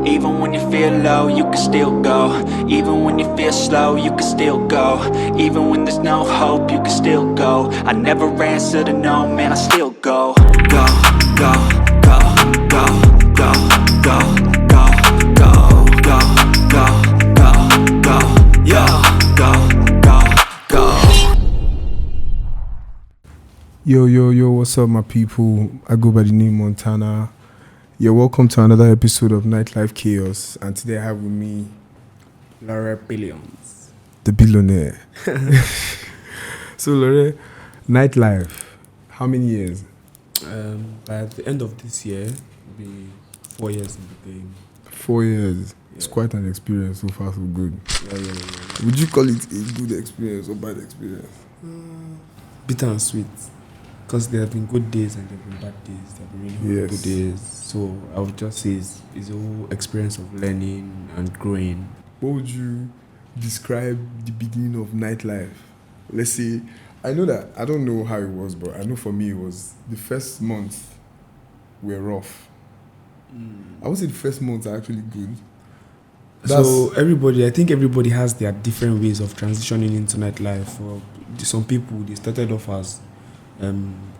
Even when you feel low, you can still go. Even when you feel slow, you can still go. Even when there's no hope, you can still go. I never answer to no, man, I still go. Go, go, go, go, go, go, go, go, go, go, go, go, yeah, go, go, go. Yo, what's up, my people? I go by the name Montana. You're welcome to another episode of Nightlife Chaos, and today I have with me Laura Billions, the billionaire. So, Laura, Nightlife, how many years? By the end of this year, it'll be 4 years in the game. 4 years. Yeah. It's quite an experience, so far so good. Yeah. Would you call it a good experience or bad experience? Bitter and sweet. Because there have been good days and there have been bad days. There have been really good days. So I would just say it's a whole experience of learning and growing. What would you describe the beginning of Nightlife? Let's say, I know that, I don't know how it was, but I know for me it was the first months were rough. I would say the first months are actually good. So I think everybody has their different ways of transitioning into nightlife. For some people, they started off as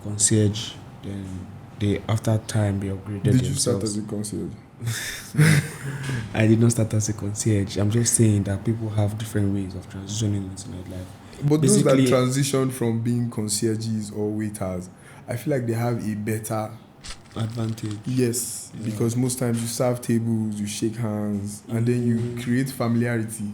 concierge, then after time they upgraded Did themselves. you start as a concierge? I did not start as a concierge. I'm just saying that people have different ways of transitioning into nightlife. But those that transition from being concierges or waiters, I feel like they have a better advantage. Yes, because most times you serve tables, you shake hands, and then you create familiarity.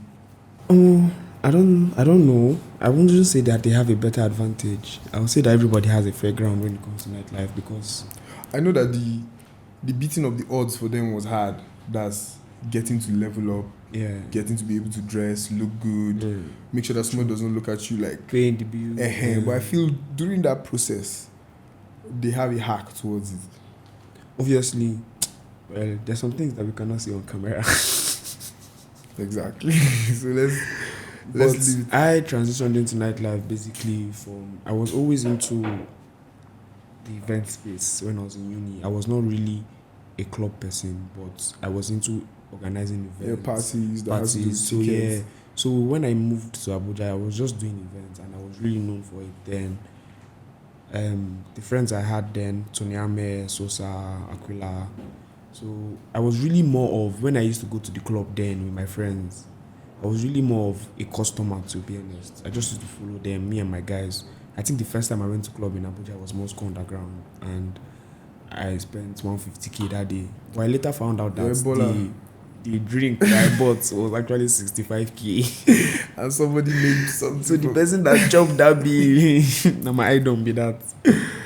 I don't know. I wouldn't say that they have a better advantage. I would say that everybody has a fair ground when it comes to nightlife, because I know that the beating of the odds for them was hard. That's getting to level up, getting to be able to dress, look good, make sure that someone doesn't look at you like paying the bill. But I feel during that process, they have a hack towards it. Obviously, well, there's some things that we cannot see on camera. Exactly. So let's leave it. I transitioned into nightlife basically from, I was always into the event space when I was in uni. I was not really a club person, but I was into organizing events. Parties. So when I moved to Abuja, I was just doing events and I was really known for it then. The friends I had then, Tonyame, Sosa, Aquila. So I was really more of, when I used to go to the club then with my friends, I was really more of a customer, to be honest. I just used to follow them, me and my guys. I think the first time I went to club in Abuja was Moscow Underground, and I spent 150k that day. But I later found out that the drink that I bought was actually 65k. And somebody made something. So the person that chopped that bill, now my eye don't be that.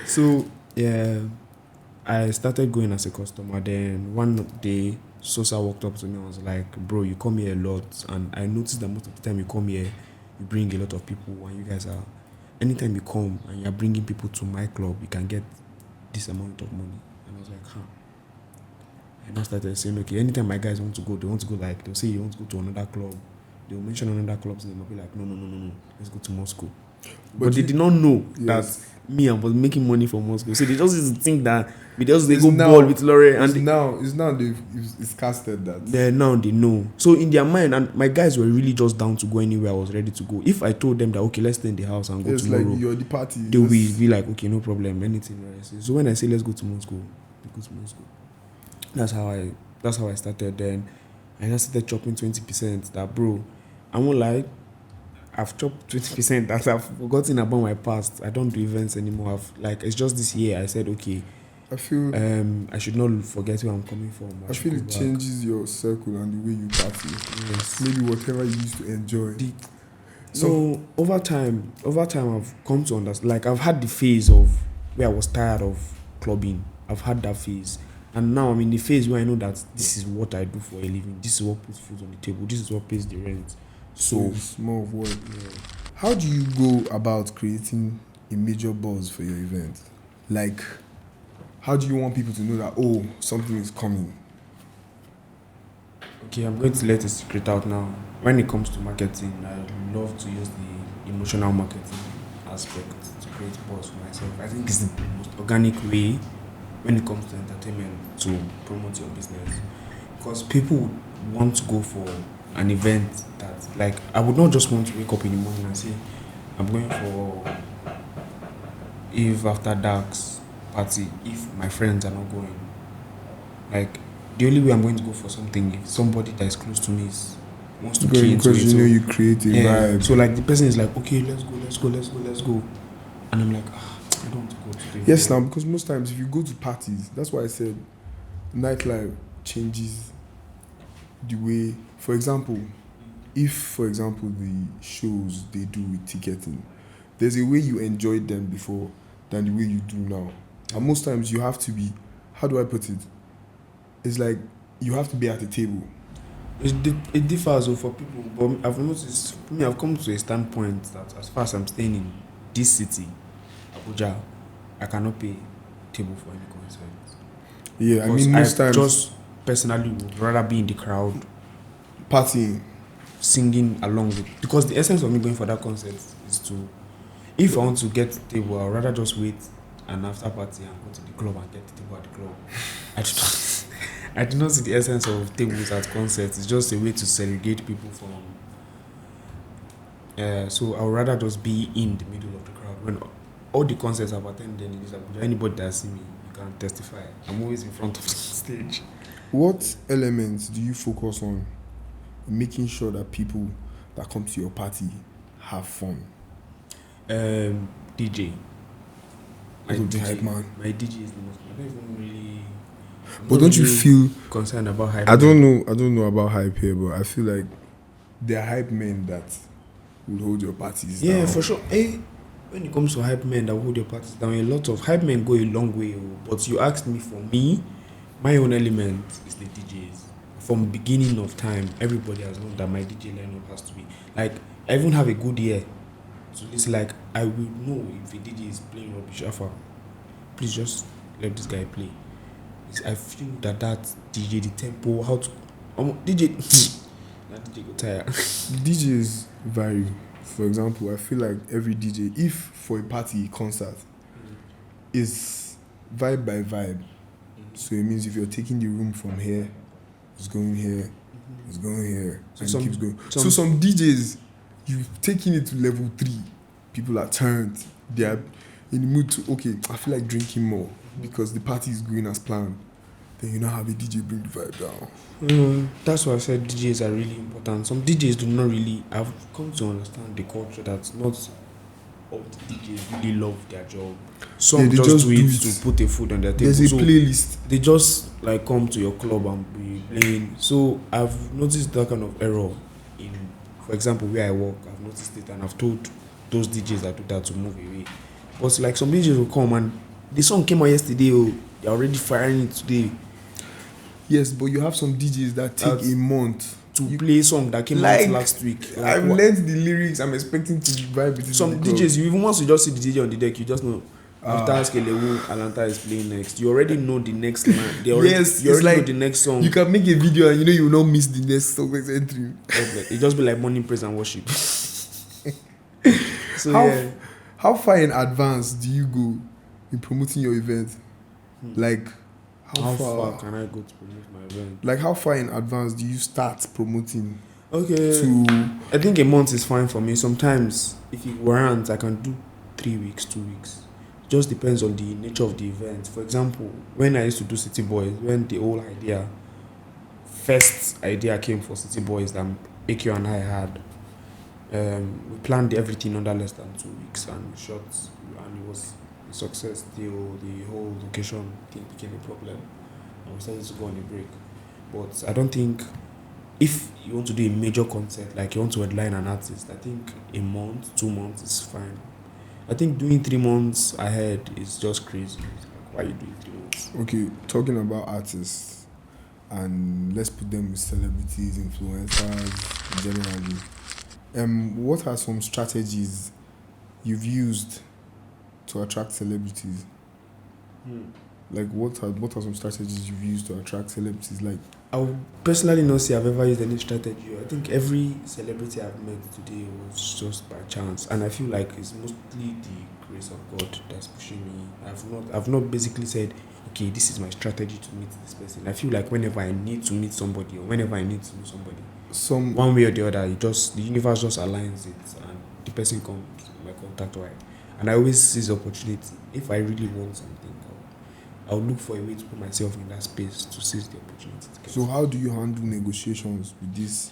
So yeah, I started going as a customer. Then one day, Sosa walked up to me and was like, "Bro, you come here a lot, and I noticed that most of the time you come here, you bring a lot of people, and you guys are, anytime you come and you're bringing people to my club, you can get this amount of money." And I was like, And I started saying, okay, anytime my guys want to go, like, they'll say you want to go to another club. They'll mention another club's name. I'll be like, no, let's go to Moscow. But they did not know that I was making money from Moscow. So they just used to think that they go ball with Laurie. And it's casted that. Now they know. So in their mind, and my guys were really just down to go anywhere I was ready to go. If I told them that, okay, let's stay in the house and go tomorrow, like you're the party. They will be like, okay, no problem, anything. So when I say let's go to Moscow, we go to Moscow. That's how I started then. I just started chopping 20%. That, bro, I won't lie, I've chopped 20% that I've forgotten about my past. I don't do events anymore. It's just this year I said, okay, I feel I should not forget where I'm coming from. I feel it changes your circle and the way you party. Yes. Maybe whatever you used to enjoy. So over time I've come to understand, like, I've had the phase of where I was tired of clubbing. I've had that phase. And now I'm in the phase where I know that this is what I do for a living. This is what puts food on the table. This is what pays the rent. So it's more of work. Yeah. How do you go about creating a major buzz for your event? Like, how do you want people to know that, something is coming? Okay, I'm going to let a secret out now. When it comes to marketing, I love to use the emotional marketing aspect to create buzz for myself. I think it's the most organic way when it comes to entertainment to promote your business. Because people would want to go for an event that, like, I would not just want to wake up in the morning and say, I'm going for Eve After Dark's party if my friends are not going. Like, the only way I'm going to go for something if somebody that is close to me wants to key into it. Because you know you create a vibe. So, like, the person is like, okay, let's go. And I'm like, I don't want to go today. Yes, now, because most times if you go to parties, that's why I said nightlife changes the way. For example, if the shows they do with ticketing, there's a way you enjoyed them before than the way you do now. And most times you have to be, how do I put it? It's like you have to be at the table. It differs for people, but I've noticed, for me, I've come to a standpoint that as far as I'm staying in this city, Abuja, I cannot pay table for any concert. Yeah, I mean, most times just personally would rather be in the crowd, partying, singing along with, because the essence of me going for that concert is to, if I want to get the table, I'd rather just wait an after party and go to the club and get the table at the club. I do not see the essence of tables at concerts. It's just a way to segregate people from. So I would rather just be in the middle of the crowd. When all the concerts I've attended in this Abuja, anybody that see me, you can testify. I'm always in front of the stage. What elements do you focus on in making sure that people that come to your party have fun? DJ. My hype man. My DJ is the most. I don't even really. But don't you feel concerned about hype? I don't know about hype here, but I feel like there are hype men that will hold your parties down. Yeah, for sure. When it comes to hype men that will hold your parties down, a lot of hype men go a long way. But you asked me, for me, my own element is the DJs. From beginning of time, everybody has known that my DJ lineup has to be like, I even have a good ear. So it's like, I will know if a DJ is playing rubbish. Please just let this guy play. I feel that DJ, the tempo, how to DJ that DJ go tire. DJs vary. For example, I feel like every DJ, if for a party concert, is vibe by vibe. So it means if you're taking the room from here, it's going here, it's going here, and it keeps going. So some DJs, you've taken it to level 3. People are turned. They are in the mood to, okay, I feel like drinking more because the party is going as planned. Then you now have a DJ bring the vibe down. That's why I said DJs are really important. Some DJs do not really. I've come to understand the culture that not all the DJs really love their job. Some just do it to put a food on their table. There's a playlist. They just like come to your club and be playing. So I've noticed that kind of error in, for example, where I work. I've noticed it and I've told those DJs that do that to move away. But like some DJs will come and the song came out yesterday. They're already firing it today. Yes, but you have some DJs that take a month to play a song that came out last week. Like, I've learned the lyrics. I'm expecting to vibe with it. Some DJs, you even once you just see the DJ on the deck, you just know after Skelewu, Alanta is playing next. You already know the next line. You already know the next song. You can make a video and you will not miss the next song entry. It just be like morning praise and worship. So how far in advance do you go in promoting your event? Like how far can I go to promote my event? Like how far in advance do you start promoting? Okay. I think a month is fine for me. Sometimes if it warrants, I can do 3 weeks, 2 weeks. Just depends on the nature of the event. For example, when I used to do City Boys, when the whole first idea came for City Boys that AQ and I had, we planned everything under less than 2 weeks and we shot, and it was a success till the whole location thing became a problem and we started to go on a break. But I don't think, if you want to do a major concert, like you want to headline an artist, I think a month, 2 months is fine. I think doing 3 months ahead is just crazy. Why are you doing 3 months? Okay, talking about artists, and let's put them with celebrities, influencers, generally. What are some strategies you've used to attract celebrities? Like, what are some strategies you've used to attract celebrities? Like, I would personally not say I've ever used any strategy. I think every celebrity I've met today was just by chance, and I feel like it's mostly the grace of God that's pushing me. I've not basically said, okay, this is my strategy to meet this person. I feel like whenever I need to meet somebody or whenever I need to know somebody, one way or the other, the universe just aligns it and the person comes my contact right. And I always seize the opportunity. If I really want something, I'll look for a way to put myself in that space to seize the opportunity. So how do you handle negotiations with these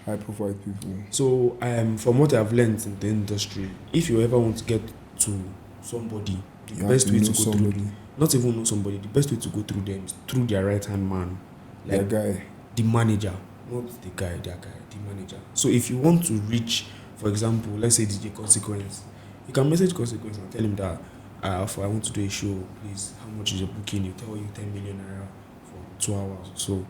high-profile people? So from what I've learned in the industry, if you ever want to get to somebody, the best way to go through, not even know somebody, the best way to go through them is through their right-hand man, like guy, the manager, not the guy, their guy, the manager. So if you want to reach, for example, let's say DJ Consequence, you can message Consequence and tell him that I want to do a show, please, how much is your booking? You tell you 10 million naira for 2 hours. So,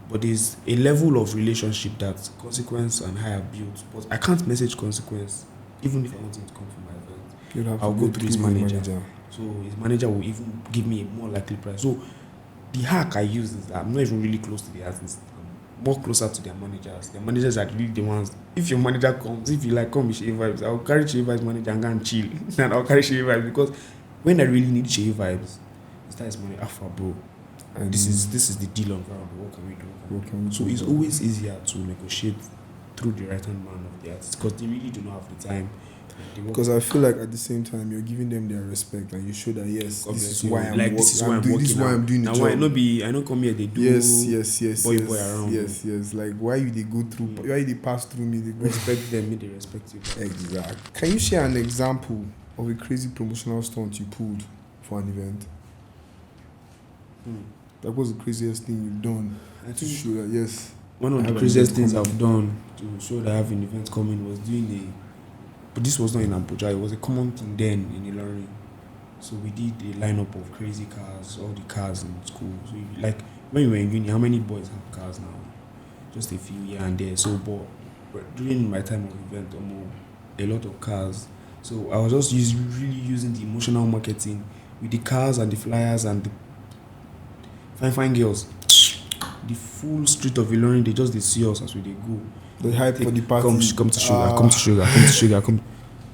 but there's a level of relationship that Consequence and I have built. But I can't message Consequence, even if I want him to come for my event. I'll go through his manager. So his manager will even give me a more likely price. So the hack I use is that I'm not even really close to the artist. I'm more closer to their managers. Their managers are really the ones. If your manager comes, if you like come with Shea Vibes, I'll carry Shea Vibes manager and go and chill. And I'll carry Shea Vibes because when I really need Shea Vibes, it's that money alpha, bro. And this is the deal on ground. What can we do? So it's always easier to negotiate through the right hand man of the artist because they really do not have the time. Because I feel like at the same time you're giving them their respect and you show that this is why I'm like this is why I'm working. This is why I'm doing the job. I don't come here. They do boy around. Yes. Like why you they go through? Why they pass through me? They go respect them. Me they respect you. Exactly. Can you share an example of a crazy promotional stunt you pulled for an event? That was the craziest thing you've done to show that yes. One of the craziest things I've done to show that I have an event coming was doing but this was not in Abuja, it was a common thing then in Ilorin. So we did a lineup of crazy cars, all the cars in school. So like when you were in uni, how many boys have cars now? Just a few here and there. So but during my time of event, a lot of cars. So I was just really using the emotional marketing with the cars and the flyers and the fine girls. The full street of Ilorin, they see us as we go. The hype for the party. Come to sugar.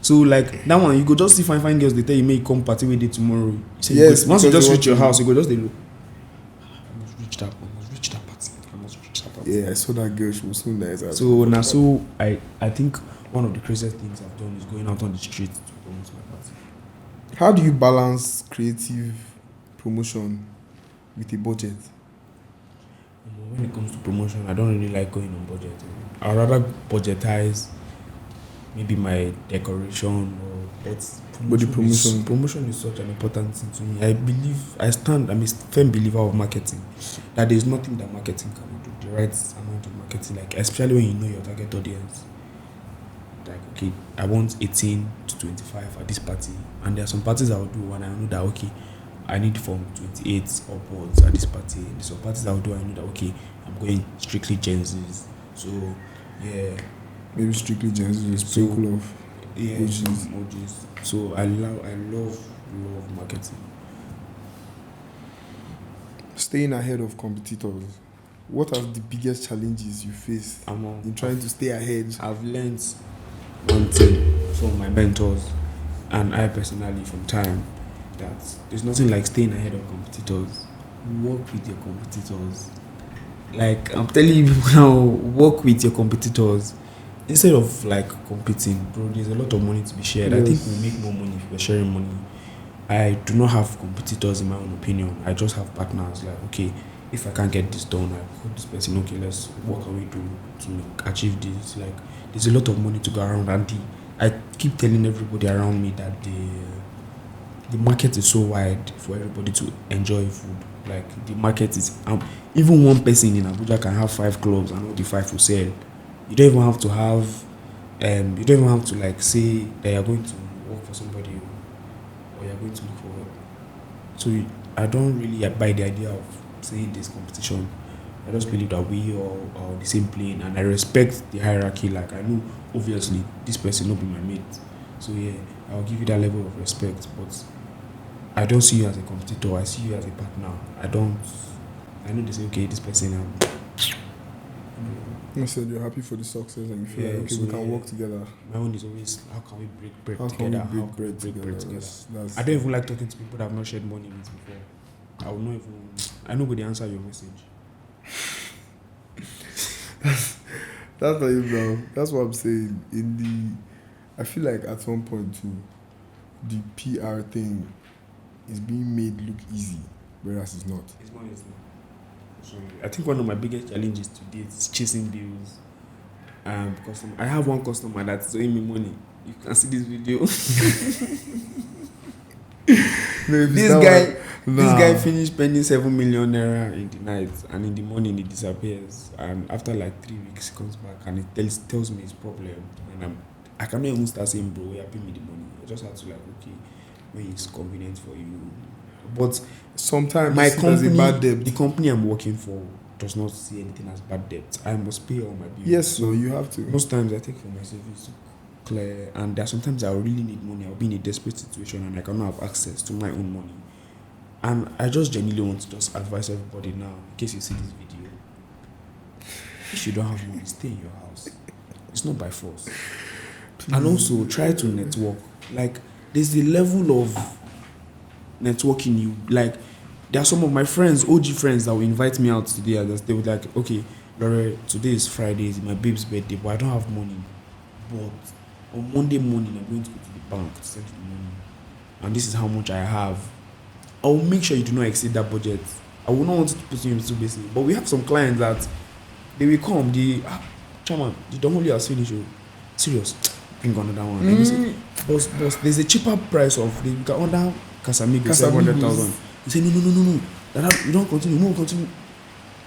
So like that one, you go just see fine girls. They tell you may come party with you tomorrow. Yes. Once you just reach your house, you go just they look. I must reach that party. Yeah, I saw that girl. She was so nice. So I think one of the craziest things I've done is going out on the street to promote my party. How do you balance creative promotion with a budget? When it comes to promotion, I don't really like going on budget. I'd rather budgetize maybe my decoration promotion is such an important thing to me. I'm a firm believer of marketing. That there's nothing that marketing cannot do. The right amount of marketing, like especially when you know your target audience. Like okay, I want 18 to 25 at this party, and there are some parties I will do when I know that okay, I need from 28 upwards at this party. There's some parties I will do. I know that okay, I'm going strictly Gen Z's. So yeah, maybe strictly Gen Z's, sprinkle of emojis. So I love marketing. Staying ahead of competitors. What are the biggest challenges you face in trying to stay ahead? I've learned one thing from my mentors and I personally from time that there's nothing like staying ahead of competitors. Work with your competitors. Like I'm telling you now, work with your competitors instead of like competing, bro. There's a lot of money to be shared. Yes. I think we'll make more money if we're sharing money. I do not have competitors in my own opinion. I just have partners. Like okay, if I can't get this done, I call this person. Okay, what can we do to achieve this? Like there's a lot of money to go around, and I keep telling everybody around me that the market is so wide for everybody to enjoy food. Like the market is even one person in Abuja can have 5 clubs and all the 5 will sell. You don't even have to have like say that you're going to work for somebody or you're going to look for work. So I don't really buy the idea of saying this competition. I just believe that we all are on the same plane and I respect the hierarchy. Like I know obviously this person will be my mate. So yeah, I'll give you that level of respect, but I don't see you as a competitor. I see you as a partner. I know they say, okay, this person. You said you're happy for the success and you feel like, okay, we can work together. My own is always, how can we break bread together? How can we break bread together? I don't even like talking to people that I've not shared money with before. I will not even. I know the answer your message. That's not even wrong. That's what I'm saying. I feel like at one point too, the PR thing is being made look easy, whereas it's not. It's not easy. So I think one of my biggest challenges today is chasing deals. Because I have one customer that's owing me money. You can see this video. This guy finished spending 7 million naira in the night, and in the morning he disappears. And after like 3 weeks, he comes back and he tells me his problem. And I cannot even start saying, bro, you're paying me the money. I just have to like, okay, when it's convenient for you. But sometimes my company, bad debt. The company I'm working for does not see anything as bad debt. I must pay all my bills. Yes, so you have to. Most times I take for my service to clear, and there are sometimes I really need money. I'll be in a desperate situation and I cannot have access to my own money. And I just genuinely want to just advise everybody now, in case you see this video, if you don't have money, stay in your house. It's not by force. Please. And also try to network. Like, there's the level of networking you like. There are some of my friends, OG friends, that will invite me out today. They would like, okay, Laura, today is Friday, it's my babe's birthday, but I don't have money. But on Monday morning, I'm going to go to the bank to send you the money. And this is how much I have. I will make sure you do not exceed that budget. I will not want to put you into basic. But we have some clients that they will come, Chairman, the Domoli has finished. Serious, bring another one. And you say, boss, there's a cheaper price of the under Casamigo, 700,000. You say, no. You don't continue, no, continue.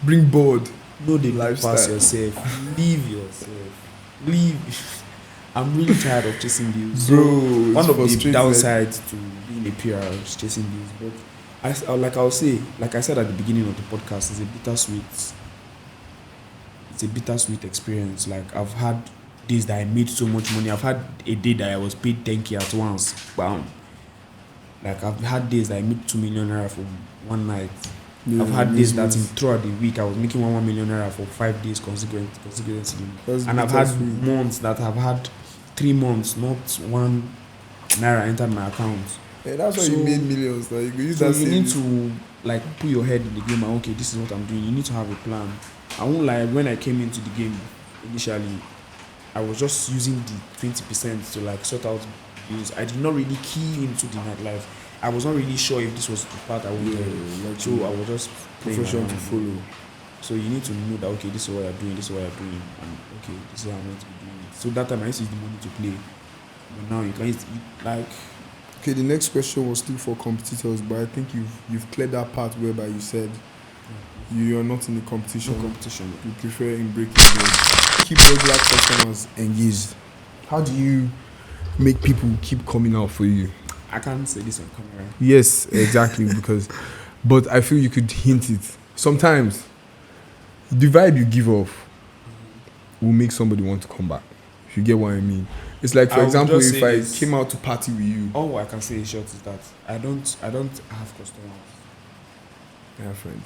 Bring board. No, they pass yourself. Leave yourself. Leave. I'm really tired of chasing deals. Bro, one of the downsides to being a PR is chasing deals. But like I said at the beginning of the podcast, it's a bittersweet experience. Like, I've had days that I made so much money. I've had a day that I was paid 10K at once. Bam. Like, I've had days that I made 2 million naira for one night. Yeah, I've had days that throughout the week I was making 1 million naira for 5 days consecutively. And I've had months that I've had 3 months, not 1 naira entered my account. Yeah, that's why you made millions. Like, you need to like put your head in the game and, okay, this is what I'm doing. You need to have a plan. I won't lie, when I came into the game initially, I was just using the 20% to like sort out bills. I did not really key into the nightlife. I was not really sure if this was the part I wanted. So I was just profession to follow. So you need to know that, okay, this is what you're doing, and okay, this is how I'm going to be doing it. So that time I used to use the money to play. But now you can use like. Okay, the next question was still for competitors, but I think you've cleared that part whereby you said you are not in the competition. No competition. You prefer in breaking game. Keep regular customers engaged. How do you make people keep coming out for you? I can't say this on camera. Yes, exactly. But I feel you could hint it. Sometimes the vibe you give off will make somebody want to come back. If you get what I mean. It's like, for example, if I came out to party with you. All I can say in short is that I don't have customers. I have friends.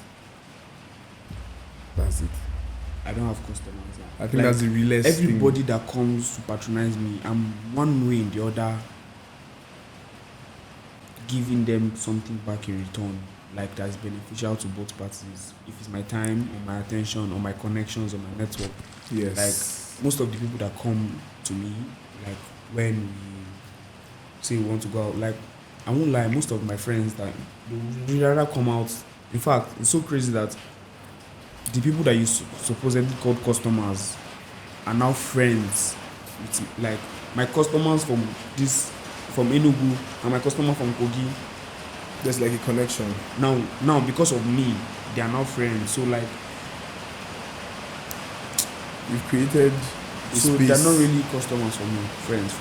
That's it. I don't have customers. I think that's the realest thing. Everybody that comes to patronize me, I'm one way or the other giving them something back in return, like that's beneficial to both parties. If it's my time or my attention or my connections or my network. Yes. Like, most of the people that come to me, like when we say we want to go out, like, I won't lie, most of my friends that they rather come out. In fact, it's so crazy that the people that you supposedly called customers are now friends with, like, my customers from Enugu and my customer from Kogi. There's like a connection. Now because of me, they are now friends. So like, you've created so space. They're not really customers for me. Friends.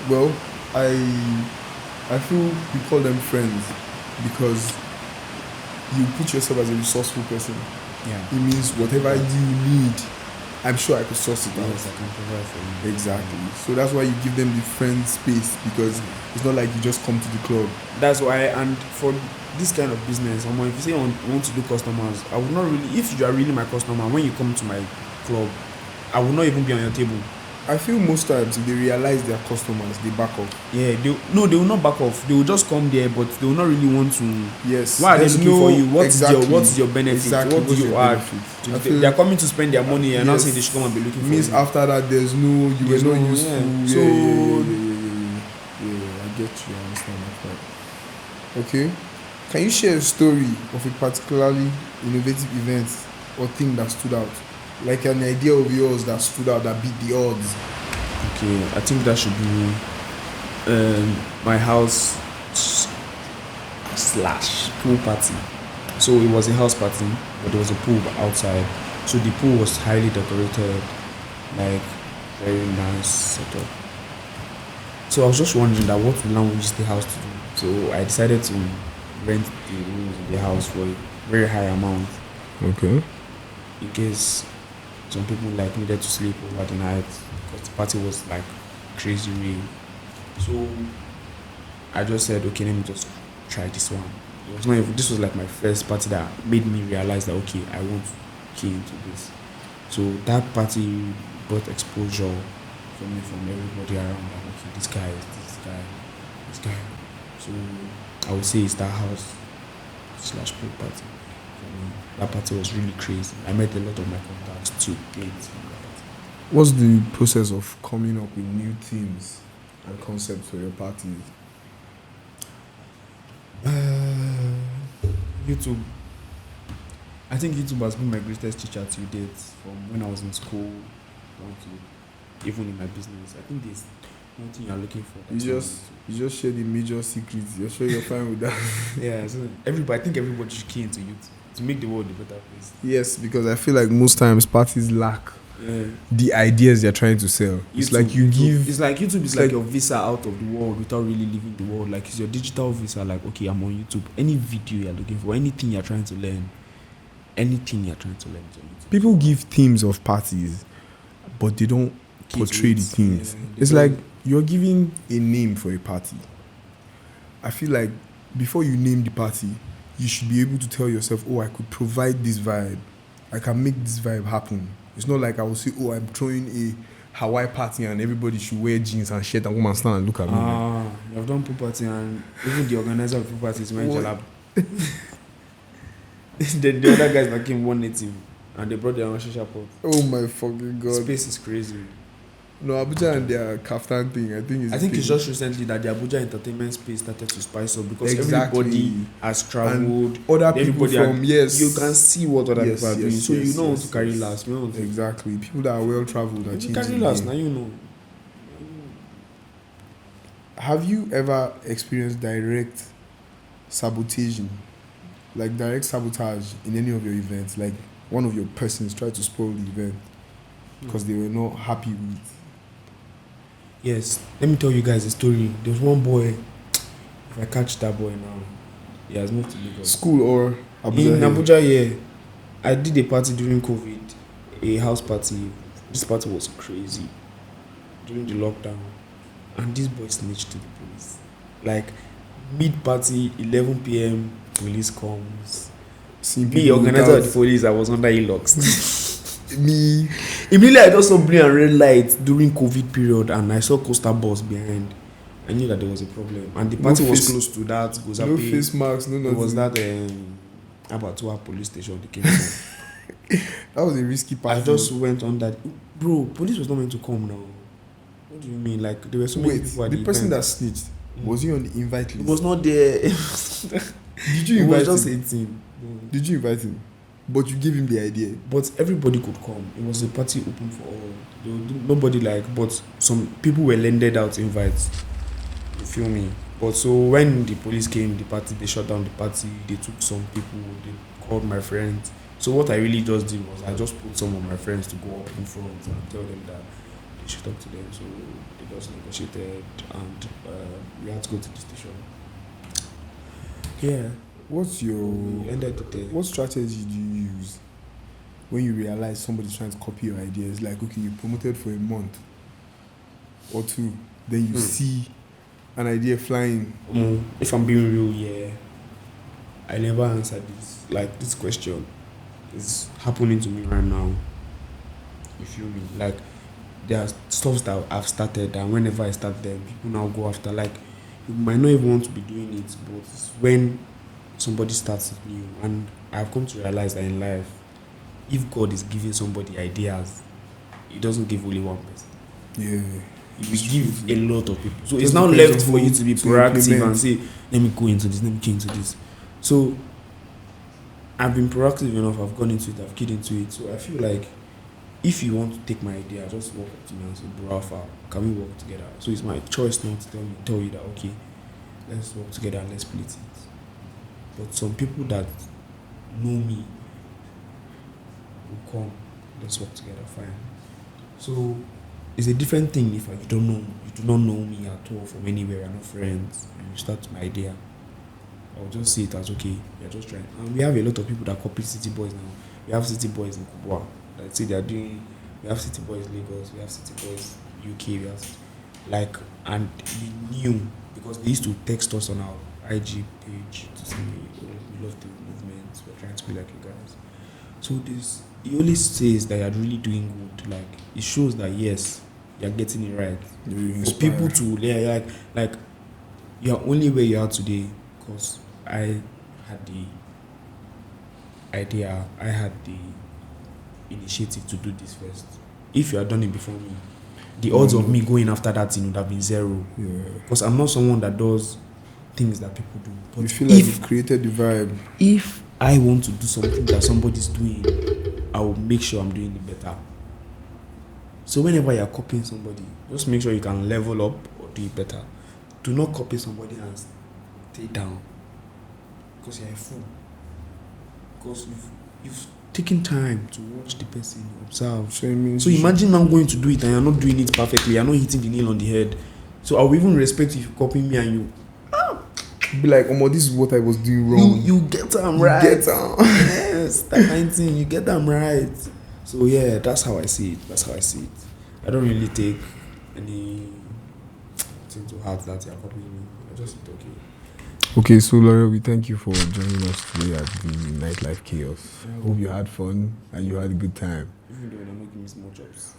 Well, I feel you call them friends because you put yourself as a resourceful person. Yeah. It means whatever you need, I'm sure I could source it out. Yes, I can provide for you. Exactly. So that's why you give them the friend space, because it's not like you just come to the club. That's why, and for this kind of business, if you say I want to do customers, I would not really, if you are really my customer, when you come to my club, I will not even be on your table. I feel most times if they realize their customers, they back off. Yeah, they will not back off. They will just come there, but they will not really want to. Yes. Why are they there's looking for you? exactly, What is your benefit? Exactly. What do what's you your add? benefit? I They feel are coming to spend their money and not saying they should come and be looking for means you. after that there's no you There's were not no- useful. yeah. Yeah, So- yeah, I get you. I understand that part. Okay. Can you share a story of a particularly innovative event or thing that stood out? Like an idea of yours that stood out, that beat the odds. Okay, I think that should be my house slash pool party. So it was a house party, but there was a pool outside. So the pool was highly decorated, like very nice setup. So I was just wondering that what will I use the house to do. So I decided to rent the rooms in the house for a very high amount Okay. in case some people like needed to sleep over the night because the party was like crazy rain. So I just said, okay, let me just try this one. It was not even, this was like my first party that made me realize that okay, I want to key into this. So that party brought exposure for me from everybody around. Like, okay, this guy. So I would say it's that house slash pool party. For me. That party was really crazy. I met a lot of my contacts too. What's the process of coming up with new themes and concepts for your parties? YouTube. I think YouTube has been my greatest teacher to date from when I was in school on to even in my business. I think there's nothing you're looking for. You just share the major secrets. You're sure you're fine with that? Yeah, so I think everybody should key into YouTube to make the world a better place. Yes, because I feel like most times parties lack Yeah. the ideas they're trying to sell. It's like YouTube YouTube is like like your visa out of the world without really leaving the world. Like it's your digital visa. Like okay, I'm on YouTube. Any video you're looking for, anything you're trying to learn, is on YouTube. people give themes of parties, but they don't portray the themes. It's like you're giving a name for a party. I feel like before you name the party, you should be able to tell yourself, oh, I could provide this vibe. I can make this vibe happen. It's not like I will say, oh, I'm throwing a Hawaii party and everybody should wear jeans and shirt and come and stand and look at me. You've done pool party and even the organizer of pool party is wearing jalab. the other guys that came one native and they brought their own shisha pot. Oh my fucking god. Space is crazy. No, Abuja and their kaftan thing, I think it's just recently that the Abuja entertainment space started to spice up because Exactly. everybody has traveled. And other people everybody from you can see what other Yes, people are doing. yes, So you yes, know yes, to carry yes. last. You know to Exactly. People that are well traveled are you changing carry the last game. now. You know. Have you ever experienced direct sabotage in any of your events? Like one of your persons tried to spoil the event because they were not happy with. Yes, let me tell you guys a story. There was one boy. If I catch that boy now, he has moved to Lagos. School or Abuja? In here? Abuja, yeah. I did a party during COVID, a house party. This party was crazy during the lockdown, and this boy snitched to the police. Like mid party, 11 p.m. Police comes. Seeing Me, people organizer of without- the police, I was under e-locks. Me. Immediately, I just saw blue and red lights during COVID period, and I saw coaster bus behind. I knew that there was a problem, and the No party was face- close to that. No Gozape. face masks, no It nothing. was that Abattoir police station they came from. That was a risky party. I just went on that. Bro, police was not meant to come now. What do you mean? Like there were so many Wait, people at the person that event. snitched, was he on the invite He list? was not there. Did you He invite was just him? 18. Did you invite him? But you gave him the idea. But everybody could come. It was a party open for all. Nobody but some people were lended out invites. You feel me? But so when the police came, the party, they shut down the party. They took some people. They called my friends. So what I really just did was I just put some of my friends to go up in front and tell them that they should talk to them. So they just negotiated, and we had to go to the station. Yeah. What's your We ended the day. what strategy do you use when you realize somebody's trying to copy your ideas? Like, okay, you promoted for a month or two, then you see an idea flying. If I'm being real, yeah, I never answered this question is happening to me right now. You feel me? Like there are stuff that I've started, and whenever I start them, people now go after. Like, you might not even want to be doing it, but when somebody starts it new, and I've come to realize that in life, if God is giving somebody ideas, He doesn't give only one person. Yeah. He will give a lot of people. So Just it's now depends left on for who you to be to proactive implement. and say, let me go into this, let me go into this. So I've been proactive enough, I've gone into it, I've keyed into it. So I feel like if you want to take my idea, just walk up to me and say, bro, Alpha, can we work together? So it's my choice not to tell you that, okay, let's work together and let's split it. But some people that know me will come, let's work together, fine. So it's a different thing if you do not know me at all from anywhere, we're not friends, and you start my idea. I'll just see it as, okay, you're just trying. And we have a lot of people that copy City Boys now. We have City Boys in Kubwa that say they're doing. We have City Boys Lagos. We have City Boys UK. We have and we knew because they used to text us on our IG page to say, oh, we love the movement. We're trying to be like you guys. So this, he always says that you're really doing good. Like, it shows that yes, you're getting it right. For people to like you're only where you are today because I had the idea, I had the initiative to do this first. If you had done it before me, the odds of me going after that thing would have been zero. Yeah. Because I'm not someone that does things that people do. But You feel like you've created the vibe. if I want to do something that somebody's doing, I will make sure I'm doing it better. So whenever you're copying somebody, just make sure you can level up or do it better. Do not copy somebody and stay down. Because you're a fool. Because you've taken time to watch the person, observe. So imagine I'm going to do it and you're not doing it perfectly. You're not hitting the nail on the head. So I will even respect if you copy me and you be like, this is what I was doing wrong. You get them right. Yes, that 19, you get them right. So yeah, that's how I see it. I don't really take any thing to heart that you're copying me. I just think, okay. Okay, so Laura, we thank you for joining us today at the Nightlife Chaos. Hope you had fun and you had a good time. Even though you're not giving me small jobs.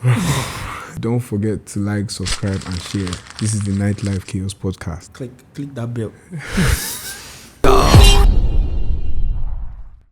Don't forget to like, subscribe, and share. This is the Nightlife Chaos podcast. Click that bell.